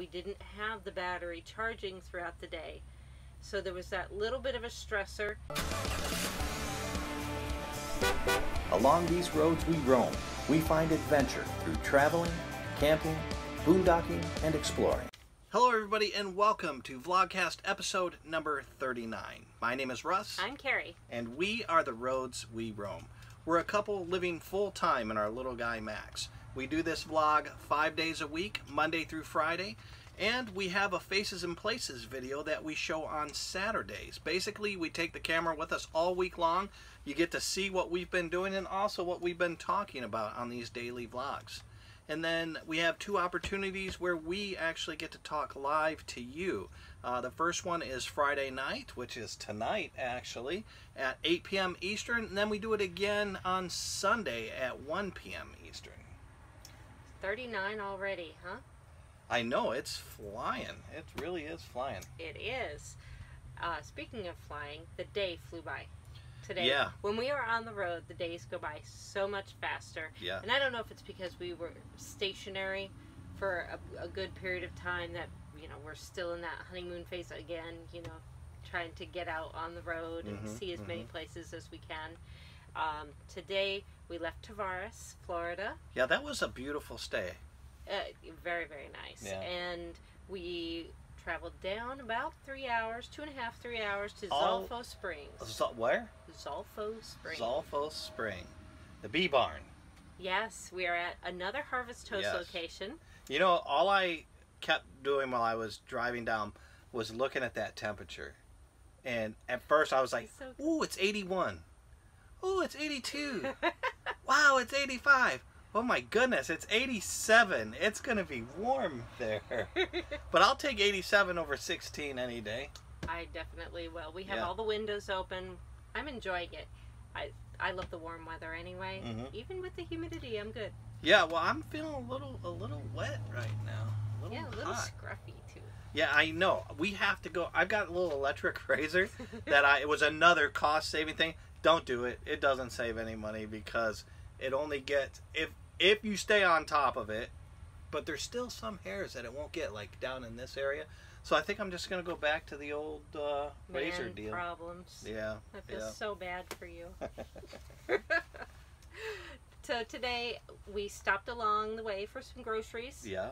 we didn't have the battery charging throughout the day. So there was that little bit of a stressor. Along these roads we roam, we find adventure through traveling, camping, boondocking, and exploring. Hello everybody and welcome to Vlogcast episode number 39. My name is Russ. I'm Carrie. And we are the roads we roam. We're a couple living full-time in our little guy Max. We do this vlog 5 days a week, Monday through Friday, and we have a Faces and Places video that we show on Saturdays. Basically, we take the camera with us all week long. You get to see what we've been doing and also what we've been talking about on these daily vlogs. And then we have two opportunities where we actually get to talk live to you. The first one is Friday night, which is tonight actually, at 8 p.m. Eastern. And then we do it again on Sunday at 1 p.m. Eastern. 39 already, huh? I know, it's flying. It really is flying. It is. Speaking of flying, the day flew by today. Yeah. When we are on the road, the days go by so much faster. Yeah. And I don't know if it's because we were stationary for a good period of time that, you know, we're still in that honeymoon phase again, you know, trying to get out on the road and see as many places as we can. Today, we left Tavares, Florida. Yeah, that was a beautiful stay. Very, very nice. Yeah. And we traveled down about 3 hours, 2.5, 3 hours to Zolfo Springs. Where? Zolfo Springs. Zolfo Spring. The bee barn. Yes, we are at another Harvest Toast location. You know, all I kept doing while I was driving down was looking at that temperature. And at first I was like, ooh, it's 81. Ooh, it's 82. Wow, it's 85. Oh my goodness, it's 87. It's going to be warm there. But I'll take 87 over 16 any day. I definitely will. We have all the windows open. I'm enjoying it. I love the warm weather anyway. Even with the humidity, I'm good. Yeah, well, I'm feeling a little wet right now. A little scruffy too. Yeah, I know. We have to go. I've got a little electric razor that it was another cost-saving thing. Don't do it. It doesn't save any money because it only gets, if you stay on top of it, but there's still some hairs that it won't get, like down in this area. So I think I'm just going to go back to the old razor deal. Problems. Yeah. I feel so bad for you. So today we stopped along the way for some groceries. Yeah.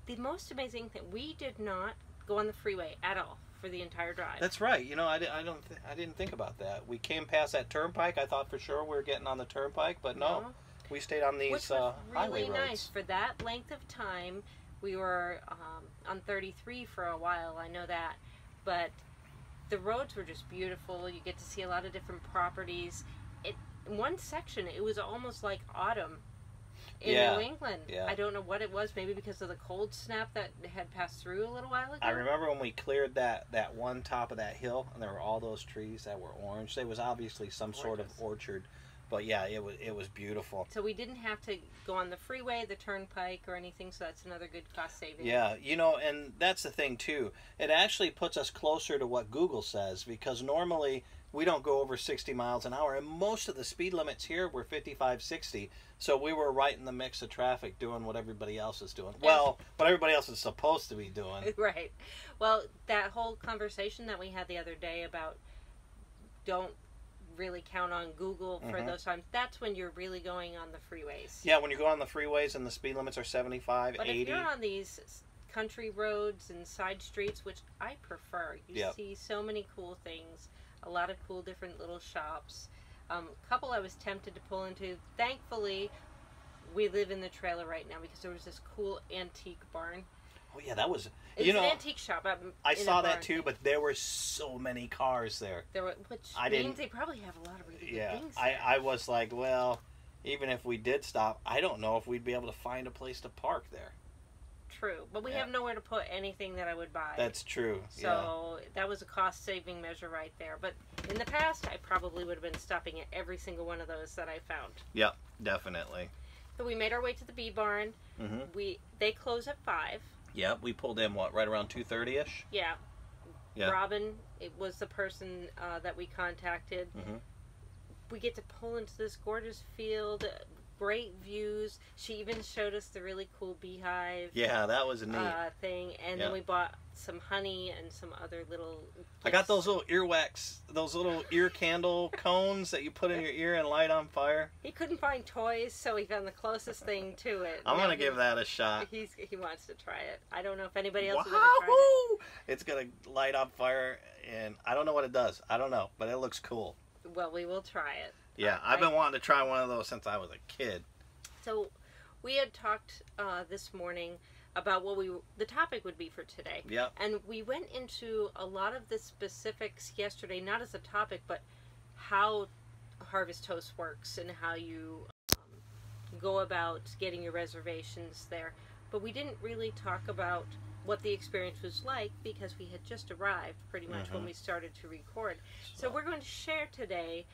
The most amazing thing, we did not go on the freeway at all for the entire drive. That's right. You know, I didn't think about that. We came past that turnpike. I thought for sure we were getting on the turnpike, but no. We stayed on these Which was highway really roads. nice. For that length of time, we were on 33 for a while, I know that. But the roads were just beautiful. You get to see a lot of different properties. In one section, it was almost like autumn in New England. Yeah. I don't know what it was, maybe because of the cold snap that had passed through a little while ago. I remember when we cleared that one top of that hill, and there were all those trees that were orange. There was obviously some sort of orchard. But yeah, it was beautiful. So we didn't have to go on the freeway, the turnpike, or anything, so that's another good cost saving. Yeah, you know, and that's the thing too. It actually puts us closer to what Google says, because normally we don't go over 60 miles an hour, and most of the speed limits here were 55, 60. So we were right in the mix of traffic doing what everybody else is doing. Well, what everybody else is supposed to be doing. Right. Well, that whole conversation that we had the other day about don't really count on Google for those times, that's when you're really going on the freeways. Yeah, when you go on the freeways and the speed limits are 75, but 80. But if you're on these country roads and side streets, which I prefer, you see so many cool things, a lot of cool different little shops. A couple I was tempted to pull into. Thankfully, we live in the trailer right now because there was this cool antique barn. Oh yeah, that was, it's you know, an antique shop. I saw that too, but there were so many cars there. Which means they probably have a lot of really good things there. I was like, well, even if we did stop, I don't know if we'd be able to find a place to park there. True, but we have nowhere to put anything that I would buy. That's true. So that was a cost-saving measure right there. But in the past, I probably would have been stopping at every single one of those that I found. Yep, definitely. So we made our way to the bee barn. They close at 5. Yeah, we pulled in, what, right around 2:30-ish? Yeah. Robin, it was the person that we contacted. We get to pull into this gorgeous field. great views. She even showed us the really cool beehive. Yeah, that was neat. Thing, and then we bought some honey and some other little gifts. I got those little earwax, those little ear candle cones that you put in your ear and light on fire. He couldn't find toys, so he found the closest thing to it. I'm gonna give that a shot. He wants to try it. I don't know if anybody else has ever tried it. It's gonna light on fire, and I don't know what it does. I don't know, but it looks cool. Well, we will try it. Yeah, I've been wanting to try one of those since I was a kid. So, we had talked this morning about what the topic would be for today. Yep. And we went into a lot of the specifics yesterday, not as a topic, but how Harvest Toast works and how you go about getting your reservations there. But we didn't really talk about what the experience was like because we had just arrived pretty much when we started to record. So we're going to share today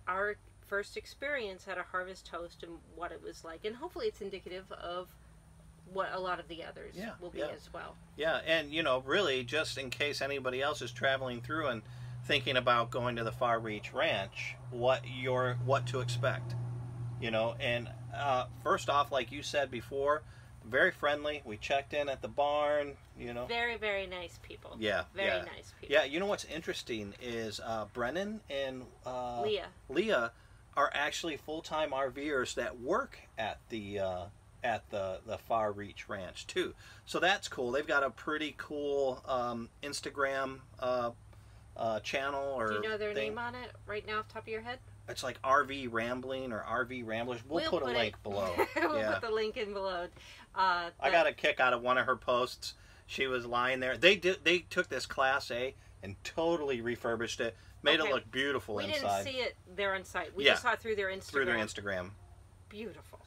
our first experience at a Harvest Toast and what it was like. And hopefully it's indicative of what a lot of the others will be as well. Yeah, and you know, really, just in case anybody else is traveling through and thinking about going to the Far Reach Ranch, what to expect, you know. And first off, like you said before, very friendly. We checked in at the barn, you know. Very, very nice people. Yeah, very nice people. Yeah, you know what's interesting is Brennan and Leah are actually full-time RVers that work at the Far Reach Ranch too. So that's cool. They've got a pretty cool Instagram channel or do you know their thing. name on it right now off the top of your head? It's like RV Rambling or RV Ramblers. We'll put a link below. We'll put the link in below. I got a kick out of one of her posts. She was lying there. They took this Class A and totally refurbished it, made it look beautiful inside. We didn't see it there on site. We just saw it through their Instagram. Through their Instagram. Beautiful.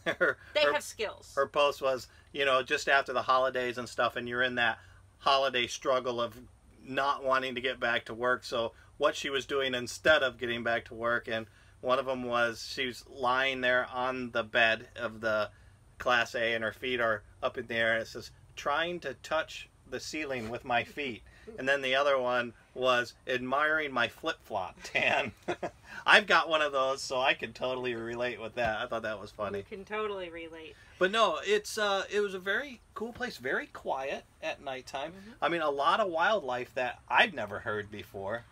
They have skills. Her post was, you know, just after the holidays and stuff, and you're in that holiday struggle of not wanting to get back to work. So what she was doing instead of getting back to work, and one of them was she was lying there on the bed of the Class A, and her feet are up in the air, and it says, trying to touch the ceiling with my feet. And then the other one was admiring my flip-flop tan. I've got one of those, so I can totally relate with that. I thought that was funny. You can totally relate. But no, it was a very cool place, very quiet at nighttime. I mean, a lot of wildlife that I've never heard before.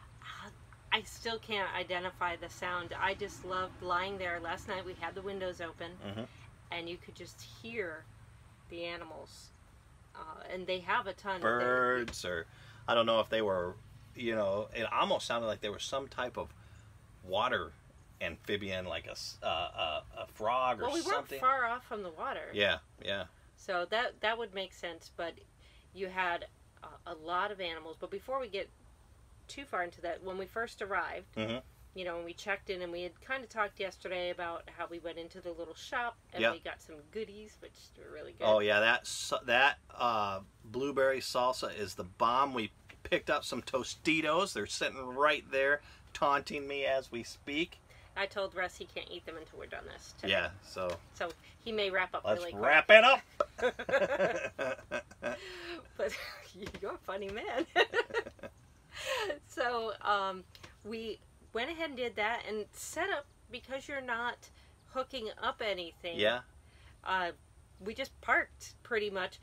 I still can't identify the sound. I just loved lying there. Last night we had the windows open, and you could just hear the animals. And they have a ton birds, or I don't know if they were, you know, it almost sounded like there was some type of water amphibian, like a frog or something. Well, we weren't far off from the water. Yeah, yeah. So that would make sense, but you had a lot of animals. But before we get too far into that, when we first arrived, you know, when we checked in, and we had kind of talked yesterday about how we went into the little shop and we got some goodies, which were really good. Oh yeah, that blueberry salsa is the bomb. We picked up some Tostitos. They're sitting right there, taunting me as we speak. I told Russ he can't eat them until we're done this today. Yeah, so he may wrap up really quick. Let's wrap it up. But you're a funny man. So we went ahead and did that and set up, because you're not hooking up anything. Yeah. We just parked pretty much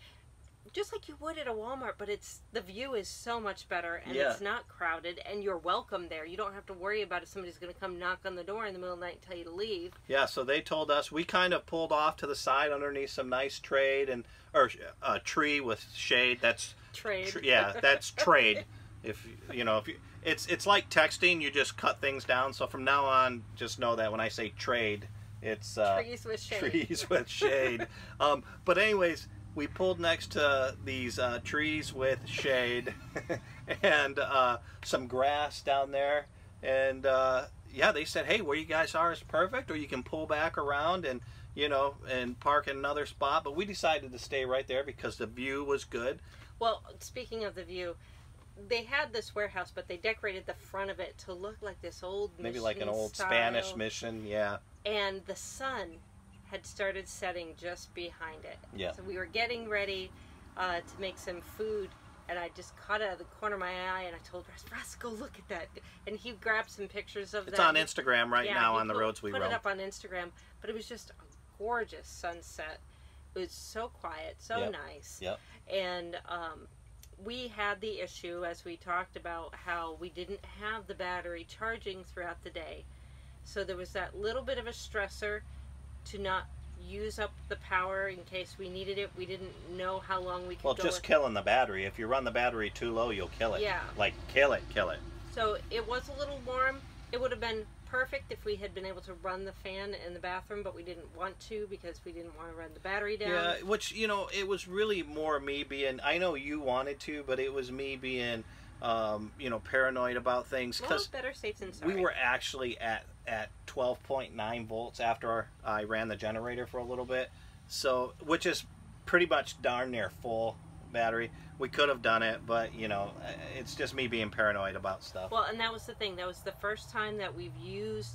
just like you would at a Walmart, but the view is so much better, and it's not crowded, and you're welcome there. You don't have to worry about if somebody's going to come knock on the door in the middle of the night and tell you to leave. Yeah, so they told us, we kind of pulled off to the side underneath some nice tree with shade. That's trade. That's trade. If it's like texting, you just cut things down. So from now on, just know that when I say trade, it's trees with shade. Trees with shade. But anyways, we pulled next to these trees with shade and some grass down there. And they said, hey, where you guys are is perfect, or you can pull back around and park in another spot. But we decided to stay right there because the view was good. Well, speaking of the view, they had this warehouse, but they decorated the front of it to look like this old mission maybe like an old style. Spanish mission, yeah. And the sun had started setting just behind it. Yeah. So we were getting ready to make some food, and I just caught it out of the corner of my eye, and I told Russ, go look at that. And he grabbed some pictures of that. It's on Instagram right now on the Roads We Roam. Put it up on Instagram, but it was just a gorgeous sunset. It was so quiet, so Yep. nice. Yep. And we had the issue, as we talked about, how we didn't have the battery charging throughout the day. So there was that little bit of a stressor to not use up the power in case we needed it. We didn't know how long we could Well, go. just killing the battery. If you run the battery too low, you'll kill it. Yeah. Like, kill it. So it was a little warm. It would have been perfect if we had been able to run the fan in the bathroom, but we didn't want to because we didn't want to run the battery down. Yeah, which, you know, it was really more me being, I know you wanted to, but it was me being, you know, paranoid about things. Well, better safe than sorry. We were actually at 12.9 volts after I ran the generator for a little bit. So, which is pretty much darn near full battery. We could have done it, but, you know, it's just me being paranoid about stuff. Well, and that was the thing. That was the first time that we've used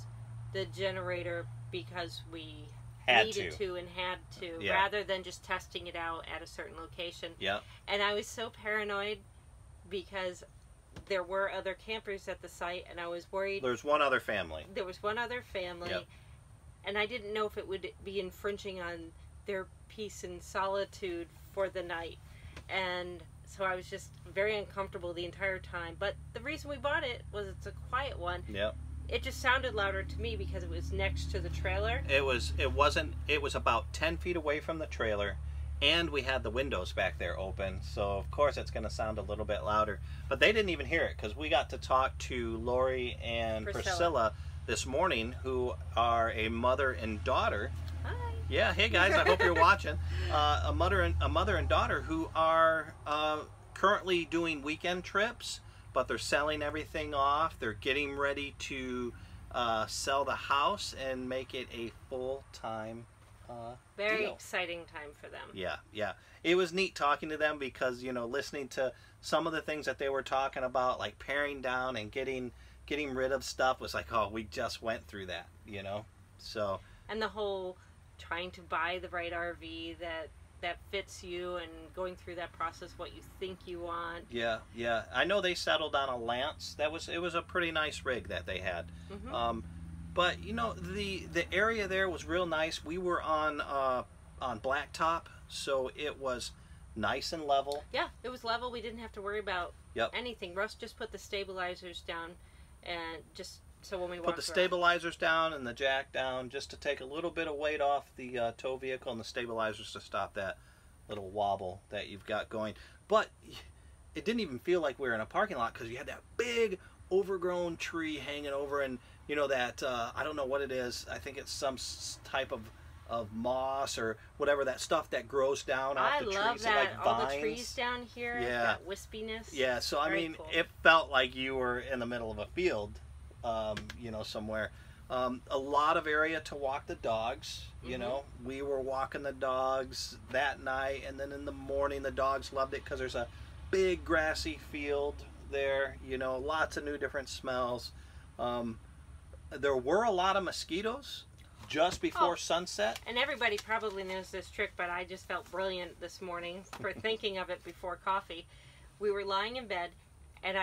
the generator because we needed to and had to, Yeah. rather than just testing it out at a certain location. Yeah. And I was so paranoid because there were other campers at the site, and I was worried. There's one other family. There was one other family, Yep. and I didn't know if it would be infringing on their peace and solitude for the night. And so I was just very uncomfortable the entire time. But the reason we bought it was it's a quiet one. Yep. It just sounded louder to me because it was next to the trailer. It was about 10 feet away from the trailer, and we had the windows back there open, so of course it's going to sound a little bit louder. But they didn't even hear it because we got to talk to Lori and Priscilla this morning, who are a mother and daughter. Hi. Yeah, hey guys, I hope you're watching. A mother and daughter who are currently doing weekend trips, but they're selling everything off. They're getting ready to sell the house and make it a full-time Very deal. exciting time for them. Yeah, yeah. It was neat talking to them because, you know, listening to some of the things that they were talking about, like paring down and getting rid of stuff, was like, oh, we just went through that, you know? So. And the whole trying to buy the right RV that fits you and going through that process, what you think you want. Yeah, yeah. I know they settled on a Lance. It was a pretty nice rig that they had. Mm-hmm. But you know, the area there was real nice. We were on blacktop, so it was nice and level. Yeah, it was level. We didn't have to worry about Yep. anything. Russ just put the stabilizers down, and just so when we Put walked the around. stabilizers down and the jack down just to take a little bit of weight off the tow vehicle, and the stabilizers to stop that little wobble that you've got going. But it didn't even feel like we were in a parking lot because you had that big overgrown tree hanging over, and you know that I don't know what it is. I think it's some type of moss or whatever, that stuff that grows down off the trees. I love that. Like All vines. the trees down here, Yeah. that wispiness. Yeah, so I Very mean, cool. it felt like you were in the middle of a field, you know, somewhere. A lot of area to walk the dogs. You know, we were walking the dogs that night, and then in the morning the dogs loved it because there's a big grassy field there. You know, lots of new different smells. There were a lot of mosquitoes just before sunset. And everybody probably knows this trick, but I just felt brilliant this morning for thinking of it before coffee. We were lying in bed, and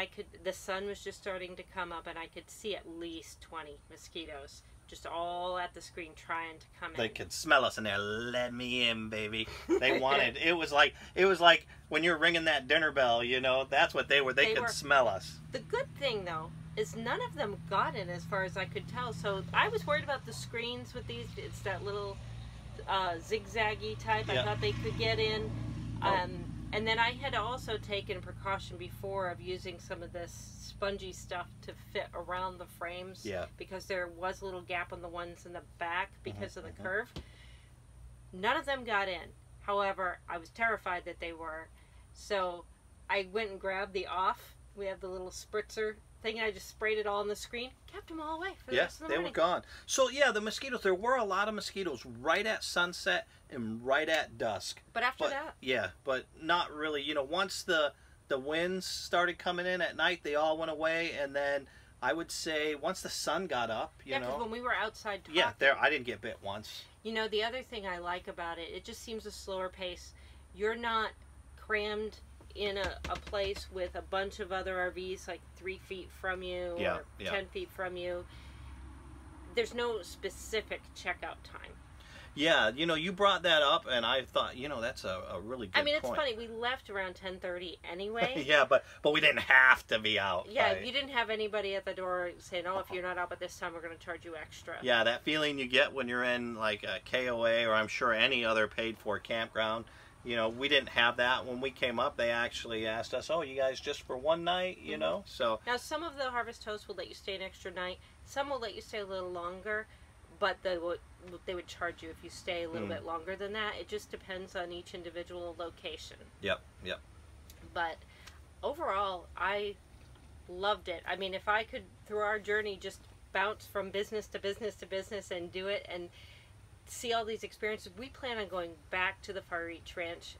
the sun was just starting to come up, and I could see at least 20 mosquitoes just all at the screen trying to come in. They could smell us in there. Let me in, baby. They wanted. It was like when you're ringing that dinner bell. You know, that's what they were. They could smell us. The good thing, though, is none of them got in, as far as I could tell. So I was worried about the screens with these. It's that little zigzaggy type. Yeah. I thought they could get in. And then I had also taken precaution before of using some of this spongy stuff to fit around the frames. Yeah. Because there was a little gap on the ones in the back because of the curve. None of them got in. However, I was terrified that they were. So I went and grabbed the off. We have the little spritzer thing, and I just sprayed it all on the screen. Kept them all away for the rest of the they morning. were gone. So yeah, the mosquitoes. There were a lot of mosquitoes right at sunset and right at dusk. But after that, yeah, but not really. You know, once the winds started coming in at night, they all went away, and then I would say once the sun got up, you know. because when we were outside talking, Yeah, there I didn't get bit once. You know, the other thing I like about it, it just seems a slower pace. You're not crammed in a place with a bunch of other RVs like 3 feet from you or 10 feet from you. There's no specific checkout time. Yeah, you know, you brought that up, and I thought, you know, that's a really good point. I mean, it's funny. We left around 10:30 anyway. Yeah, but we didn't have to be out. Yeah, you didn't have anybody at the door saying, "Oh, if you're not out by this time, we're going to charge you extra." Yeah, that feeling you get when you're in like a KOA or I'm sure any other paid-for campground. You know, we didn't have that when we came up. They actually asked us, "Oh, you guys just for one night?" You know, so now some of the Harvest Hosts will let you stay an extra night. Some will let you stay a little longer, but they would charge you if you stay a little bit longer than that. It just depends on each individual location. Yep. But overall, I loved it. I mean, if I could, through our journey, just bounce from business to business to business and do it and see all these experiences, we plan on going back to the Far Reach Ranch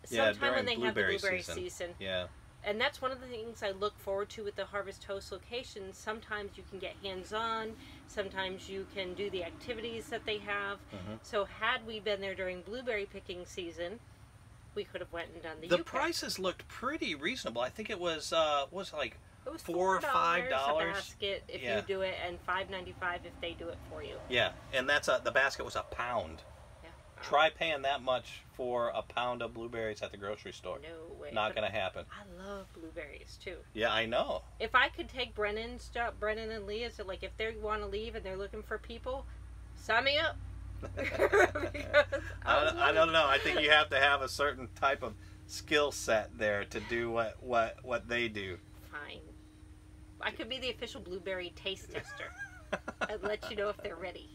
sometime when they have the blueberry season. Yeah. And that's one of the things I look forward to with the Harvest Host locations. Sometimes you can get hands-on. Sometimes you can do the activities that they have. So had we been there during blueberry picking season, we could have went and done the prices looked pretty reasonable. I think it was like it was $4 or $5 a basket if you do it, and $5.95 if they do it for you. Yeah, and that's the basket was £1. Yeah. Try paying that much for a pound of blueberries at the grocery store. No way. Not gonna happen. I love blueberries too. Yeah, I know. If I could take Brennan and Leah, so like if they want to leave and they're looking for people, sign me up. I don't know. I think you have to have a certain type of skill set there to do what they do. Fine. I could be the official blueberry taste tester. I'd let you know if they're ready.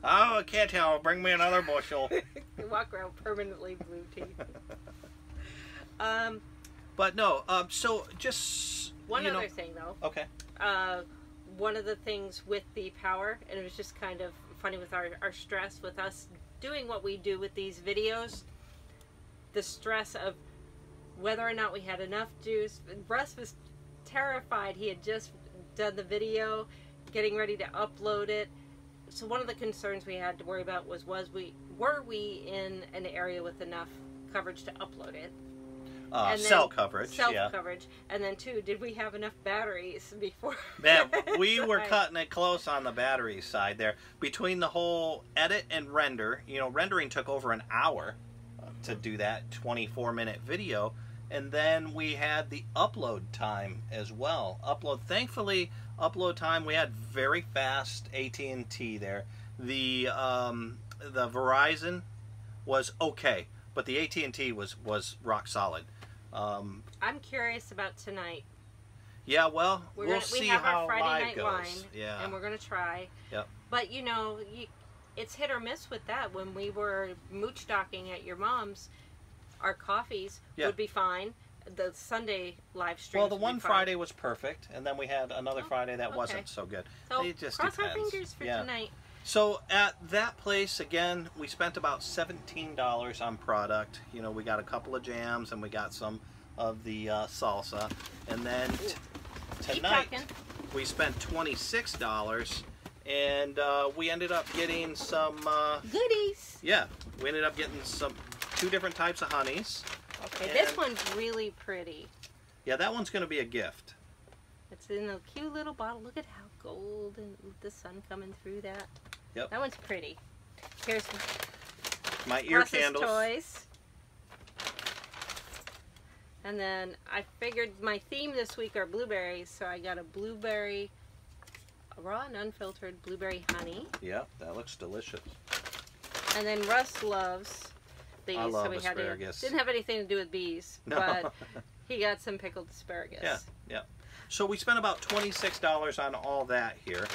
Oh, I can't tell. Bring me another bushel. You walk around permanently blue teeth. But no, so just... One other thing, though. Okay. One of the things with the power, and it was just kind of funny with our stress with us doing what we do with these videos, the stress of whether or not we had enough juice. Russ was terrified. He had just done the video, getting ready to upload it. So one of the concerns we had to worry about was were we in an area with enough coverage to upload it? Cell coverage. Coverage. And then two, did we have enough batteries before? Man, we were cutting it close on the battery side there. Between the whole edit and render, you know, rendering took over an hour to do that 24-minute video. And then we had the upload time as well. Thankfully, upload time, we had very fast AT&T there. The Verizon was okay, but the AT&T was rock solid. I'm curious about tonight. Yeah, well, we'll see how live goes. We have our Friday night wine, yeah, and we're going to try. Yep. But, you know, it's hit or miss with that. When we were mooch docking at your mom's, our coffees would be fine. The Sunday live stream. Well, the one Friday was perfect, and then we had another Friday that wasn't so good. So it just cross depends. our fingers for tonight. So at that place, again, we spent about $17 on product. You know, we got a couple of jams, and we got some of the salsa. And then tonight, we spent $26, and we ended up getting some... goodies! Yeah, we ended up getting two different types of honeys. Okay, this one's really pretty. Yeah, that one's going to be a gift. It's in a cute little bottle. Look at how gold and the sun coming through that. Yep. That one's pretty. Here's my ear candles. Toys. And then I figured my theme this week are blueberries, so I got a raw and unfiltered blueberry honey. Yeah, that looks delicious. And then Russ loves these, I love so we asparagus. didn't have anything to do with bees, but he got some pickled asparagus. Yeah. So we spent about $26 on all that here.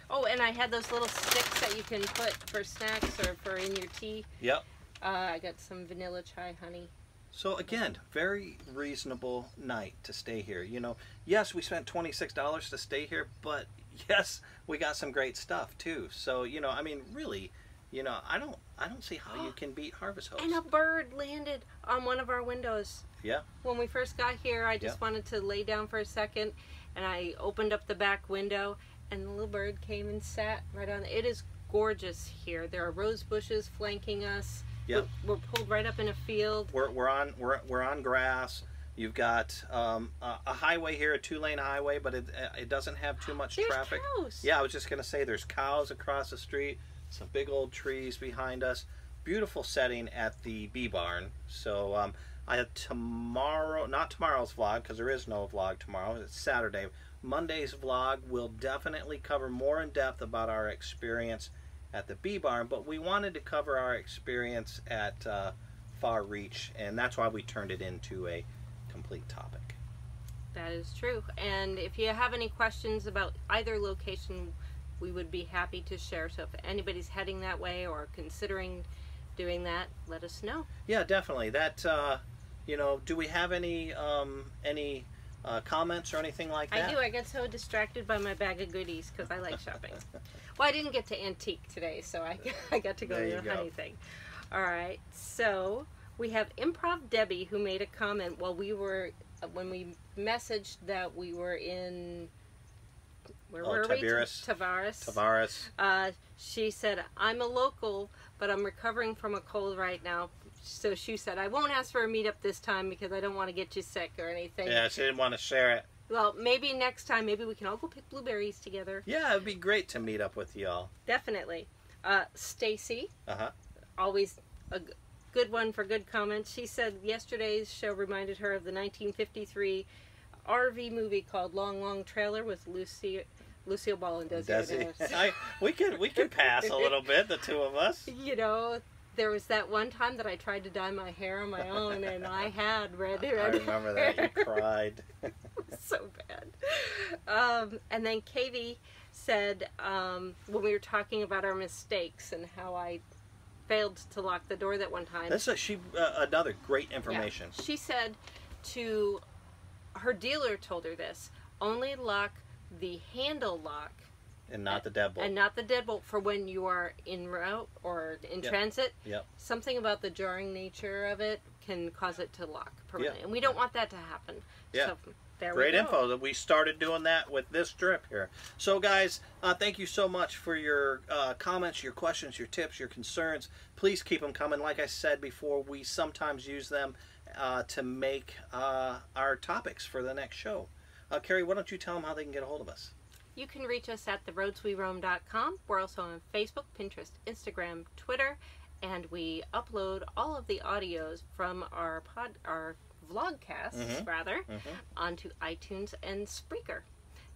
Oh, and I had those little sticks that you can put for snacks or for in your tea. Yep. I got some vanilla chai honey. So again, very reasonable night to stay here. You know, yes, we spent $26 to stay here, but yes, we got some great stuff too. So, you know, I mean, really, you know, I don't see how you can beat Harvest Host. And a bird landed on one of our windows. Yeah. When we first got here, I just wanted to lay down for a second, and I opened up the back window, and the little bird came and sat right on it. It is gorgeous here. There are rose bushes flanking us. Yep. We're pulled right up in a field. We're on grass. You've got a highway here, a 2-lane highway, but it doesn't have too much traffic. Cows. Yeah, I was just gonna say there's cows across the street. Some big old trees behind us. Beautiful setting at the bee barn. So I have tomorrow, not tomorrow's vlog because there is no vlog tomorrow. It's Saturday. Monday's vlog will definitely cover more in depth about our experience at the bee barn, but we wanted to cover our experience at Far Reach, and that's why we turned it into a complete topic. That is true. And if you have any questions about either location, we would be happy to share. So if anybody's heading that way or considering doing that, let us know. Yeah, definitely. That you know, do we have any comments or anything like that? I do. I get so distracted by my bag of goodies because I like shopping. Well, I didn't get to antique today, so I got to go to the honey thing. All right. So we have Improv Debbie, who made a comment while we were when we messaged that we were in. Where were Tavares. we? Tavares. Tavares. She said, I'm a local, but I'm recovering from a cold right now. So she said, I won't ask for a meetup this time because I don't want to get you sick or anything. Yeah, she didn't want to share it. Well, maybe next time, maybe we can all go pick blueberries together. Yeah, it'd be great to meet up with y'all. Definitely. Stacy. Uh-huh. Always a good one for good comments. She said yesterday's show reminded her of the 1953 RV movie called Long Long Trailer with Lucille Ball and Desi. We could pass a little bit, the two of us. You know, there was that one time that I tried to dye my hair on my own, and I had red hair. I remember that. You cried. It was so bad. And then Katie said, when we were talking about our mistakes and how I failed to lock the door that one time. That's another great information. Yeah. She said her dealer told her this, only lock the handle lock and not the deadbolt. And not the deadbolt for when you are en route or in transit. Yep. Something about the jarring nature of it can cause it to lock permanently. Yep. And we don't want that to happen. Yeah. So there Great we go. info that we started doing that with this trip here. So guys, thank you so much for your comments, your questions, your tips, your concerns. Please keep them coming. Like I said before, we sometimes use them to make our topics for the next show. Carrie, why don't you tell them how they can get a hold of us? You can reach us at theroadsweroam.com. We're also on Facebook, Pinterest, Instagram, Twitter, and we upload all of the audios from our vlogcasts, onto iTunes and Spreaker.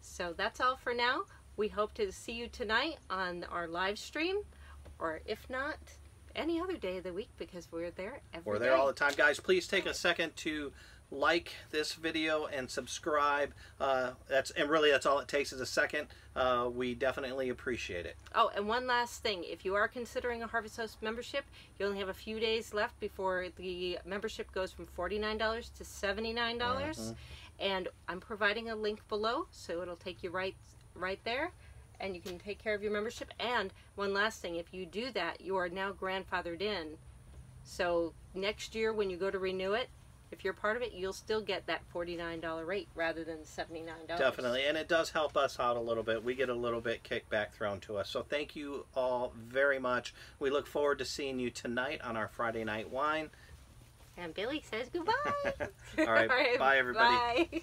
So that's all for now. We hope to see you tonight on our live stream, or if not, any other day of the week, because we're there every day. We're there all the time. Guys, please take a second to like this video and subscribe. That's all it takes is a second. We definitely appreciate it. Oh, and one last thing. If you are considering a Harvest Host membership, you only have a few days left before the membership goes from $49 to $79. And I'm providing a link below, so it'll take you right there, and you can take care of your membership. And one last thing, if you do that, you are now grandfathered in. So next year when you go to renew it, if you're part of it, you'll still get that $49 rate rather than $79. Definitely, and it does help us out a little bit. We get a little bit kickback thrown to us. So thank you all very much. We look forward to seeing you tonight on our Friday Night Wine. And Billy says goodbye. All right, bye everybody. Bye.